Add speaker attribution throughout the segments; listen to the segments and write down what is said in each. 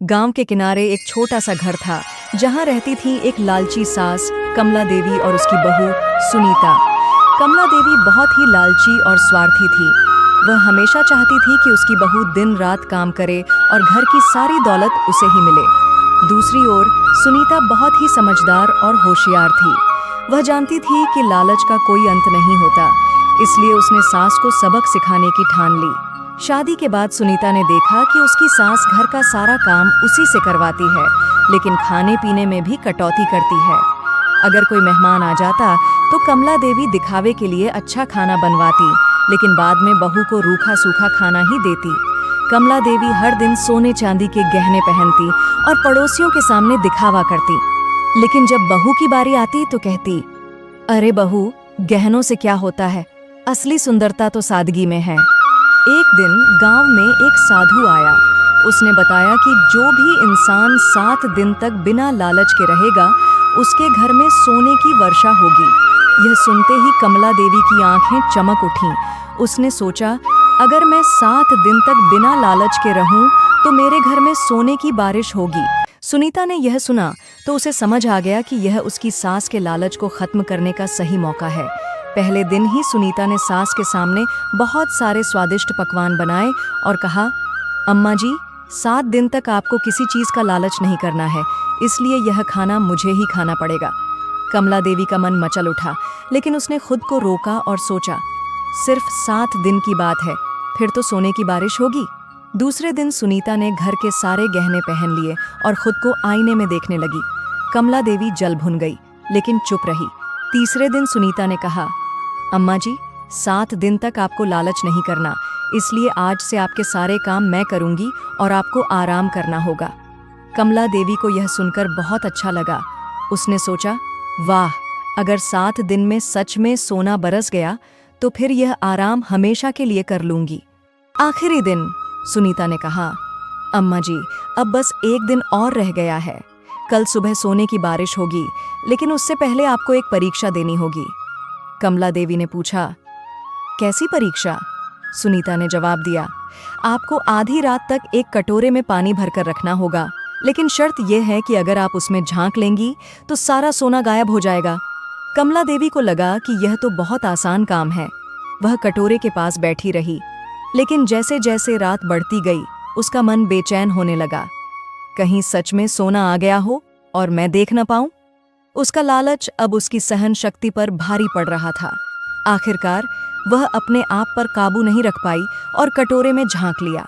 Speaker 1: गांव के किनारे एक छोटा सा घर था जहां रहती थी एक लालची सास कमला देवी और उसकी बहू सुनीता। कमला देवी बहुत ही लालची और स्वार्थी थी। वह हमेशा चाहती थी कि उसकी बहू दिन रात काम करे और घर की सारी दौलत उसे ही मिले। दूसरी ओर सुनीता बहुत ही समझदार और होशियार थी। वह जानती थी कि लालच का कोई अंत नहीं होता, इसलिए उसने सास को सबक सिखाने की ठान ली। शादी के बाद सुनीता ने देखा कि उसकी सास घर का सारा काम उसी से करवाती है, लेकिन खाने पीने में भी कटौती करती है। अगर कोई मेहमान आ जाता तो कमला देवी दिखावे के लिए अच्छा खाना बनवाती, लेकिन बाद में बहू को रूखा सूखा खाना ही देती। कमला देवी हर दिन सोने चांदी के गहने पहनती और पड़ोसियों के सामने दिखावा करती, लेकिन जब बहू की बारी आती तो कहती, अरे बहू, गहनों से क्या होता है, असली सुंदरता तो सादगी में है। एक दिन गांव में एक साधु आया। उसने बताया कि जो भी इंसान 7 दिन तक बिना लालच के रहेगा, उसके घर में सोने की वर्षा होगी। यह सुनते ही कमला देवी की आंखें चमक उठीं। उसने सोचा, अगर मैं 7 दिन तक बिना लालच के रहूं तो मेरे घर में सोने की बारिश होगी। सुनीता ने यह सुना तो उसे समझ आ गया कि यह उसकी सास के लालच को खत्म करने का सही मौका है। पहले दिन ही सुनीता ने सास के सामने बहुत सारे स्वादिष्ट पकवान बनाए और कहा, अम्मा जी, 7 दिन तक आपको किसी चीज का लालच नहीं करना है, इसलिए यह खाना मुझे ही खाना पड़ेगा। कमला देवी का मन मचल उठा, लेकिन उसने खुद को रोका और सोचा, सिर्फ 7 दिन की बात है, फिर तो सोने की बारिश होगी। दूसरे दिन सुनीता ने घर के सारे गहने पहन लिए और खुद को आईने में देखने लगी। कमला देवी जल भुन गई, लेकिन चुप रही। तीसरे दिन सुनीता ने कहा, अम्मा जी, 7 दिन तक आपको लालच नहीं करना, इसलिए आज से आपके सारे काम मैं करूंगी और आपको आराम करना होगा। कमला देवी को यह सुनकर बहुत अच्छा लगा। उसने सोचा, वाह, अगर 7 दिन में सच में सोना बरस गया तो फिर यह आराम हमेशा के लिए कर लूंगी। आखिरी दिन सुनीता ने कहा, अम्मा जी, अब बस एक दिन और रह गया है। कल सुबह सोने की बारिश होगी, लेकिन उससे पहले आपको एक परीक्षा देनी होगी। कमला देवी ने पूछा, कैसी परीक्षा? सुनीता ने जवाब दिया, आपको आधी रात तक एक कटोरे में पानी भरकर रखना होगा, लेकिन शर्त यह है कि अगर आप उसमें झांक लेंगी तो सारा सोना गायब हो जाएगा। कमला देवी को लगा कि यह तो बहुत आसान काम है। वह कटोरे के पास बैठी रही, लेकिन जैसे जैसे रात बढ़ती गई उसका मन बेचैन होने लगा। कहीं सच में सोना आ गया हो और मैं देख न पाऊं। उसका लालच अब उसकी सहन शक्ति पर भारी पड़ रहा था। आखिरकार वह अपने आप पर काबू नहीं रख पाई और कटोरे में झांक लिया।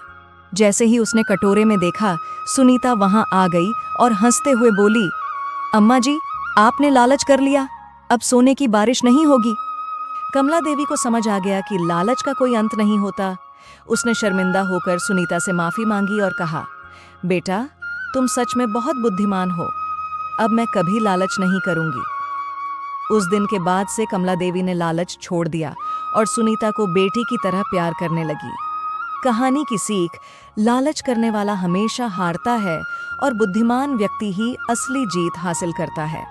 Speaker 1: जैसे ही उसने कटोरे में देखा, सुनीता वहां आ गई और हंसते हुए बोली, अम्मा जी, आपने लालच कर लिया, अब सोने की बारिश नहीं होगी। कमला देवी को समझ आ गया कि लालच का कोई अंत नहीं होता। उसने शर्मिंदा होकर सुनीता से माफी मांगी और कहा, बेटा, तुम सच में बहुत बुद्धिमान हो, अब मैं कभी लालच नहीं करूंगी। उस दिन के बाद से कमला देवी ने लालच छोड़ दिया और सुनीता को बेटी की तरह प्यार करने लगी। कहानी की सीख, लालच करने वाला हमेशा हारता है और बुद्धिमान व्यक्ति ही असली जीत हासिल करता है।